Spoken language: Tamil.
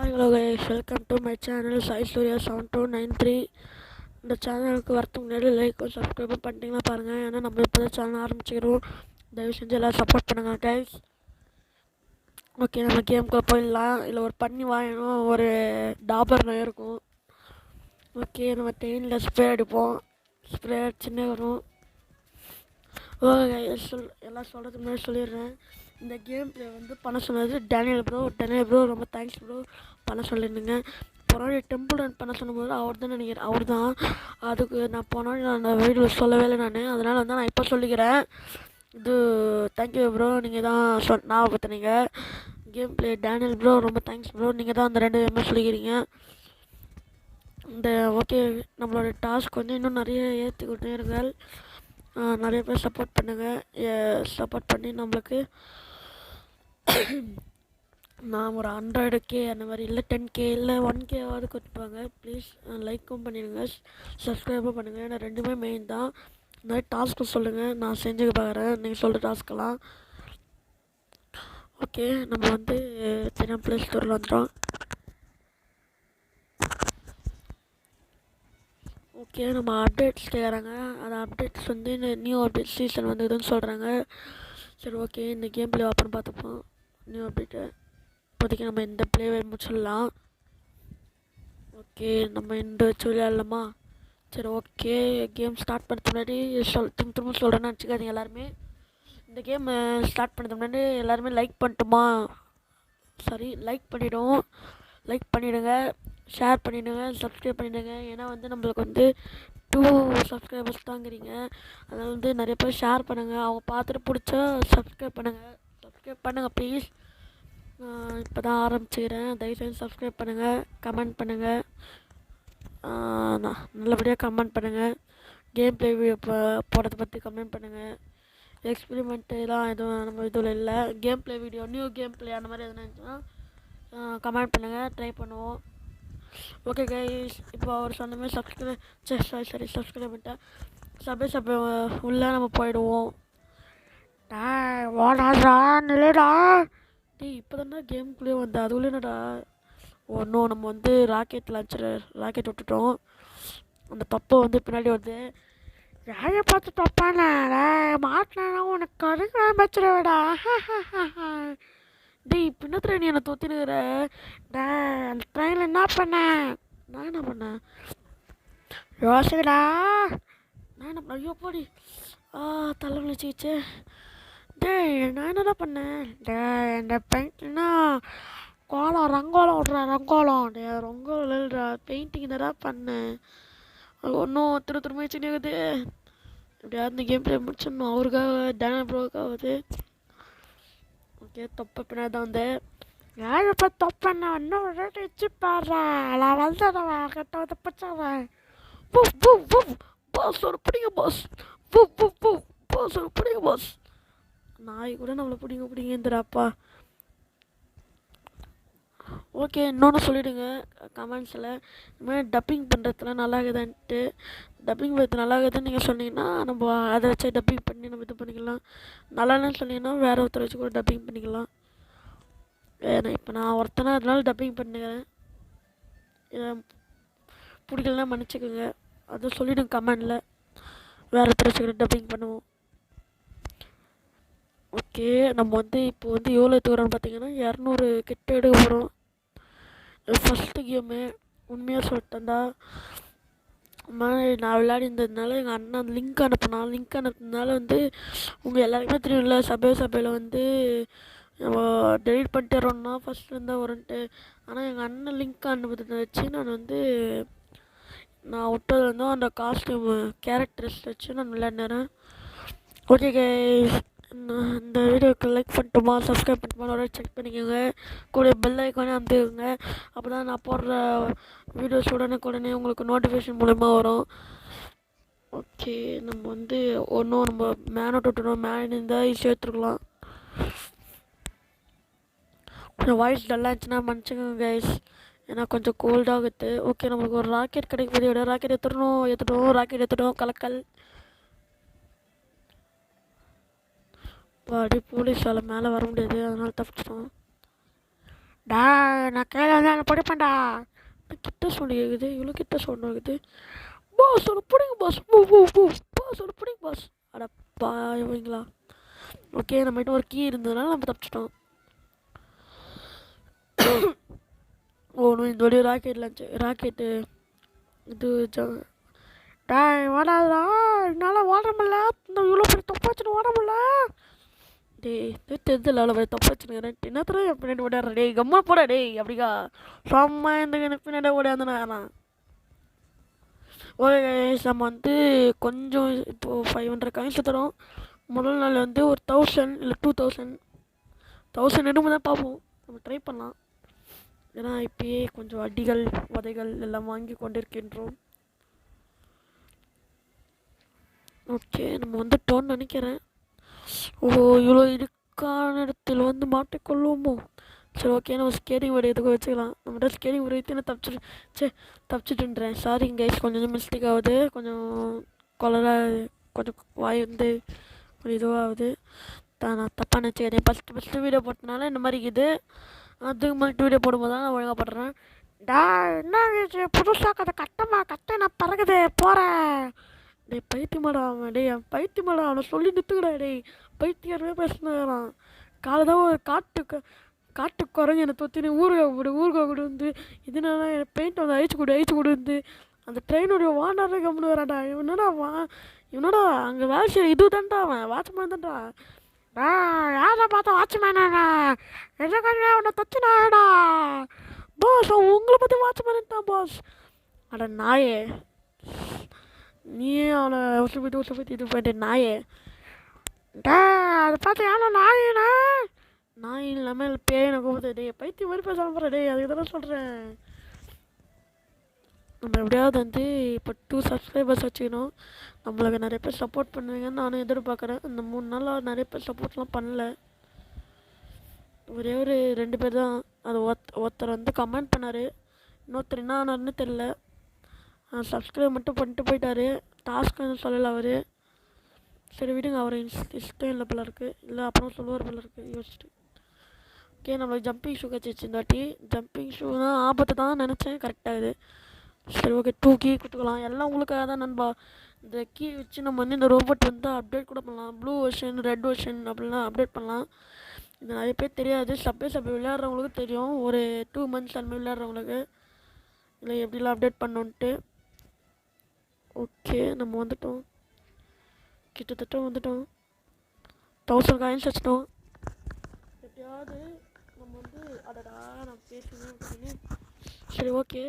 Hello guys, welcome to my channel Sai Surya 7293. இந்த சேனலுக்கு வரத்துக்கு முன்னாடி லைக்கும் சப்ஸ்கிரைபும் பண்ணிட்டீங்கன்னா பாருங்கள். ஏன்னா நம்ம இப்போ தான் சேனல் ஆரம்பிச்சிக்கிறோம். தயவு செஞ்சு எல்லோரும் சப்போர்ட் பண்ணுங்கள் கைஸ். ஓகே, நம்ம கேமுக்குள்ளே போயிடலாம். இல்லை ஒரு பண்ணி வாங்கணும், ஒரு டாபர் நோய் இருக்கும். ஓகே, நம்ம ட்ரெயினில் ஸ்ப்ரே அடிப்போம். ஸ்ப்ரே அடிச்சுன்னே வரும். ஓகே கைஸ், எல்லாம் சொல்கிறதுக்கு முன்னாடி சொல்லிடுறேன். இந்த கேம் பிளே வந்து பண்ண சொன்னது டேனியல் ப்ரோ. ரொம்ப தேங்க்ஸ் ப்ரோ, பண்ண சொல்லியிருந்தீங்க. போன டெம்பிள் ரன் பண்ண சொன்னபோது அவர் தான் நினைக்கிறேன். அவர் தான் அதுக்கு நான் போனால் நான் அந்த வீடியோ சொல்லவே இல்லை. அதனால் வந்து நான் இப்போ சொல்லிக்கிறேன். இது தேங்க்யூ ப்ரோ, நீங்கள் தான் ஞாபகப்படுத்துனீங்க. கேம் பிளே டேனியல் ப்ரோ, ரொம்ப தேங்க்ஸ் ப்ரோ. நீங்கள் தான் அந்த 2 எம்எஸ் சொல்லிக்கிறீங்க. இந்த ஓகே, நம்மளோட டாஸ்க் வந்து இன்னும் நிறைய ஏற்றி கொடுத்தீர்கள். நிறைய பேர் சப்போர்ட் பண்ணுங்கள். சப்போர்ட் பண்ணி நம்மளுக்கு நான் ஒரு 100K அந்த மாதிரி இல்லை 10K இல்லை 1Kவாவது கொடுப்பாங்க. ப்ளீஸ் லைக்கும் பண்ணிடுங்க, சப்ஸ்கிரைபும் பண்ணுங்கள். ஏன்னா 2மே மெயின் தான். இந்த மாதிரி டாஸ்க்கு சொல்லுங்கள், நான் செஞ்சுக்க பார்க்குறேன் நீங்கள் சொல்கிற டாஸ்க்கெல்லாம். ஓகே, நம்ம வந்து தினம் ப்ளே ஸ்டோரில் வந்துட்டோம். ஓகே, நம்ம அப்டேட்ஸ் கேட்குறாங்க. அந்த அப்டேட்ஸ் வந்து நியூ அப்டேட் சீசன் வந்துதுன்னு சொல்கிறாங்க. சரி ஓகே, இந்த கேம் பிளே அப்புறம் பார்த்துப்போம். நியூ அப்டேட்டு இப்போதைக்கு நம்ம இந்த பிளேவை முடிச்சிடலாம். ஓகே, நம்ம இந்த வச்சு விளையாடலாமா? சரி ஓகே, கேம் ஸ்டார்ட் பண்ணுறதுக்கு முன்னாடி திரும்ப சொல்கிறேன்னு வச்சுக்காதீங்க எல்லாருமே. இந்த கேம் ஸ்டார்ட் பண்ணுறதுக்கு முன்னாடி எல்லாருமே லைக் பண்ணிவிடுங்க, ஷேர் பண்ணிவிடுங்க, சப்ஸ்கிரைப் பண்ணிவிடுங்க. ஏன்னா வந்து நம்மளுக்கு வந்து 2 சப்ஸ்கிரைபர்ஸ் தாங்கிறீங்க. அதனால் வந்து நிறைய பேர் ஷேர் பண்ணுங்கள். அவங்க பார்த்துட்டு பிடிச்சா சப்ஸ்கிரைப் பண்ணுங்கள் ப்ளீஸ். இப்போ தான் ஆரம்பிச்சுக்கிறேன். தயவுசெய்து சப்ஸ்கிரைப் பண்ணுங்கள், கமெண்ட் பண்ணுங்கள், நல்லபடியாக கமெண்ட் பண்ணுங்கள். கேம் பிளே வீடியோ போடுறத பற்றி கமெண்ட் பண்ணுங்கள். எக்ஸ்பெரிமெண்ட்டுலாம் எதுவும் நம்ம இதில் இல்லை. Game play video, new game play அந்த மாதிரி எதுனா இருந்துச்சுன்னா கமெண்ட் பண்ணுங்கள், ட்ரை பண்ணுவோம். ஓகே கைஸ், இப்போ அவர் சொன்ன மாதிரி சப்ஸ்கிரைப் பண்ணிட்டேன். சபை உள்ளே நம்ம போயிடுவோம். ஓடாதா நிலைடா. இப்போ தானே கேமுக்குள்ளேயே வந்து அதுக்குள்ளே என்னடா ஒன்றும் நம்ம வந்து ராக்கெட் விட்டுட்டோம். அந்த பப்பை வந்து பின்னாடி வருது. யாரை பார்த்து தப்பான மாட்டினா உனக்கு கருங்க வச்சிருவேடா. பின்னத்துல நீ என்னை தொத்தினுக்கிற. அந்த ட்ரெயினில் என்ன பண்ணேன் யோசிக்கடா. நான் என்ன ஐயோ போடி தலை விழிச்சிக்கிச்சு. நான் என்னடா பண்ணேன்? இந்த பெயிண்ட்னா ரங்கோலம் விட்றா. ரங்கோலம் இல்லைடா, பெயிண்டிங் என்னடா பண்ணேன். அது ஒன்றும் திரும்ப இருக்குது. எப்படியாவது இந்த கேம் பிளே முடிச்சிடணும். அவருக்காக டேனியல் ப்ரோவுக்காவது. ஓகே, தொப்பை பின்னாடி தான் வந்து யாருப்பா தொப்பண்ணா இன்னும் வச்சு பாடுறா. நான் வந்துடுறேன், கட்ட வந்து பிடிச்சிடுறேன். பாஸ் ஒரு பிடிங்க பாஸ். நாய் கூட நம்மளை பிடிங்கன்றாப்பா. ஓகே, இன்னொன்று சொல்லிவிடுங்க கமெண்ட்ஸில். இந்த மாதிரி டப்பிங் பண்ணுறதுலாம் நல்லா இருக்குதுன்ட்டு. டப்பிங் பண்ணுறது நல்லா இருக்குதுன்னு நீங்கள் சொன்னீங்கன்னா நம்ம அதை வச்சு டப்பிங் பண்ணி நம்ம இது பண்ணிக்கலாம். நல்லான்னு சொன்னீங்கன்னா வேறு ஒருத்தர் வச்சு கூட டப்பிங் பண்ணிக்கலாம். ஏன்னா இப்போ நான் ஒருத்தனை அதனால டப்பிங் பண்ணுறேன். பிடிக்கலன்னா மன்னிச்சுக்கோங்க. அதை சொல்லிவிடுங்க கமெண்டில். வேறு ஒருத்தர் வச்சு கூட டப்பிங் பண்ணுவோம். ஓகே, நம்ம வந்து இப்போ வந்து எவ்வளோ எடுத்துக்கிறோன்னு பார்த்தீங்கன்னா 200 கிட்ட எடுக்க போகிறோம். ஃபஸ்ட்டு கேமு உண்மையாக சொல்லிட்டேன்டா. நான் விளையாடிருந்ததுனால எங்கள் அண்ணன் லிங்க் அனுப்புனதுனால வந்து உங்கள் எல்லாருக்குமே தெரியும்ல, சபையில் வந்து டெலிட் பண்ணிட்டு வரோன்னா ஃபஸ்ட்டு இருந்தால் வரும்ன்ட்டு. ஆனால் எங்கள் அண்ணன் லிங்க் அனுப்புறதை வச்சு நான் விட்டது வந்து அந்த காஸ்டியூமு கேரக்டர்ஸ் வச்சு நான் விளையாடினேன். ஓகே கைஸ், இந்த வீடியோக்கு லைக் பண்ணிட்டோமா, சப்ஸ்கிரைப் பண்ணிட்டோமா ஒரு செக் பண்ணிக்கோங்க. கூட பெல் ஐக்கானே அமுத்திக்கோங்க. அப்போ தான் நான் போடுற வீடியோஸ் உடனே உங்களுக்கு நோட்டிஃபிகேஷன் மூலமா வரும். ஓகே, நம்ம வந்து ஒன்றும் நம்ம மேனோட் விட்டுடும். மேன் இருந்தால் ஈஸியாக எடுத்துருக்கலாம். கொஞ்சம் வாய்ஸ் டல்லாக இருந்துச்சுன்னா மன்னிச்சுக்கோங்க கைஸ், ஏன்னா கொஞ்சம் கோல்டாகுது. ஓகே, நம்மளுக்கு ஒரு ராக்கெட் கிடைக்குது. ராக்கெட் எடுத்துட்டோம். கலக்கல் அப்படி போலீஸால் மேலே வர முடியாது, அதனால தப்பிச்சிட்டோம். டா நான் கையில் வந்து அதை படிப்பேன்டா. கிட்ட சொல்லி கேட்குது, இவ்வளோ கிட்ட சொன்ன இருக்குது. பாஸ் ஒன்று பிடிங்க பாஸ், பாஸ் ஒன்று பிடிங்க பாஸ். அடப்பா இவங்களா. ஓகே நம்மகிட்ட ஒரு கீ இருந்ததுனால நம்ம தப்பிச்சிட்டோம். ஓணும் இந்த வழியும் ராக்கெட்டு இது டாய் ஓடாதா, என்னால் ஓட முடியல. இந்த இவ்வளோ பெரிய தொப்பை வச்சுன்னு ஓட முடியல. தெரிஞ்சல அவ்வளோ பெரிய தொப்பை வச்சுனுக்கிறேன். என்னத்துல என் பின்னாடி ஓடாடுற டேய், கம்மா போட டேய். அப்படிக்கா சும்மா இந்த பின்னாடி ஓடாதுண்ணா. ஓகே நம்ம வந்து கொஞ்சம் இப்போது 500 காயின்ஸ் தரோம். முதல் நாள் வந்து ஒரு 1000 இல்லை 2000 எடுமை தான் பார்ப்போம். நம்ம ட்ரை பண்ணலாம். ஏன்னா இப்பயே கொஞ்சம் அடிகள் உதைகள் எல்லாம் வாங்கி கொண்டிருக்கின்றோம். ஓகே நம்ம வந்துட்டோன்னு நினைக்கிறேன். ஓ இவ்வளோ இடுக்கான இடத்துல வந்து மாட்டிக்கொள்ளுவோமோ. சரி ஓகே நம்ம ஸ்கேட்டிங் ஒரு இதுக்கு வச்சுக்கலாம். நம்மகிட்ட ஸ்கேட்டிங் ஒரு இது தப்பிச்சுட்டுன்றேன். சாரி கைஸ், கொஞ்சம் மிஸ்டேக் ஆகுது. கொஞ்சம் கொலராக கொஞ்சம் வாய் வந்து ஒரு இதுவாகுது. நான் தப்பாக நினச்சிக்கிறேன். ஃபஸ்ட்டு வீடியோ போட்டனால இந்த மாதிரி இருக்குது. அதுக்கு மட்டும் வீடியோ போடும்போது தான் நான் ஒழுங்காக போடுறேன். டா என்ன புதுசாக கட்டை நான் பறகுது போகிறேன். டேய் பைத்தியமாடா அவன். டேய் என் பைத்தியமாடா அவனை சொல்லி நிறுத்துக்கடா. டேய் பைத்தியமே பேசுனாரான். காலைதான் ஒரு காட்டு குரங்கு என்னை தொத்தினு ஊருகா கூட வந்து இதனால என் பெயிண்ட் வந்து அழிச்சு கொடு வந்து அந்த ட்ரெயினுடைய வாண்டாரே கம்முன்னு வரான்டா. இவனோட அங்கே வேலை செய்ய இது தான்டா அவன் வாட்ச்மேன் தான்டா. யாரை பார்த்தா வாட்ச்மேனா எதுக்காக அவனை தொத்தினாடா பாஸ். உங்களை பற்றி வாட்ச்மேன் தான் பாஸ். அட நாயே, நீயே அவனை உசுப்பத்தி இது பண்ணிட்டு நாயே. அதை பார்த்து ஏன்னா நாய் இல்லாமல் பேனை கூப்பிட்டு டே பைத்தியம் மாதிரி பேச போகிற டே. அதுக்கு தானே சொல்கிறேன். நம்ம எப்படியாவது வந்து இப்போ 2 சப்ஸ்கிரைபர்ஸ் வச்சுக்கணும். நம்மளுக்கு நிறைய பேர் சப்போர்ட் பண்ணுவீங்கன்னு நானும் எதிர்பார்க்குறேன். இந்த 3 நாளாக நிறைய பேர் சப்போர்ட்லாம் பண்ணல. ஒரே ஒரு 2 பேர் தான். அது ஒருத்தர் வந்து கமெண்ட் பண்ணார். இன்னொருத்தர் என்ன ஆனார்னு தெரில. சப்ஸ்கிரைப் மட்டும் பண்ணிட்டு போயிட்டார். டாஸ்க்கு சொல்லலை அவர். சரி விடுங்க, அவர் இஷ்டம் இல்லை போல இருக்குது. இல்லை அப்புறம் சொல்லுவார் போல இருக்குது யோசிச்சுட்டு. ஓகே நம்மளுக்கு ஜம்பிங் ஷூ கச்சிச்சு. இந்த வாட்டி ஜம்பிங் ஷூ தான் ஆபத்து தான் நினச்சேன். கரெக்டாகுது. சரி ஓகே 2 கீ கொடுத்துக்கலாம். எல்லாம் உங்களுக்காக தான் நண்பா. இந்த கீ வச்சு நம்ம வந்து இந்த ரோபோட் வந்து அப்டேட் கூட பண்ணலாம். ப்ளூ வெர்ஷன் ரெட் வெர்ஷன் அப்படிலாம் அப்டேட் பண்ணலாம். இது நிறைய பேர் தெரியாது. சப்பே விளையாடுறவங்களுக்கு தெரியும். ஒரு 2 months அந்த மாதிரி விளையாடுறவங்களுக்கு இல்லை எப்படிலாம் அப்டேட் பண்ணோன்ட்டு. ஓகே நம்ம வந்துட்டோம். கிட்டத்தட்ட வந்துட்டோம். 1000 காயின்ஸ் வச்சிட்டோம். எப்படியாவது நம்ம வந்து அடடா நான் பேசுவேன். சரி ஓகே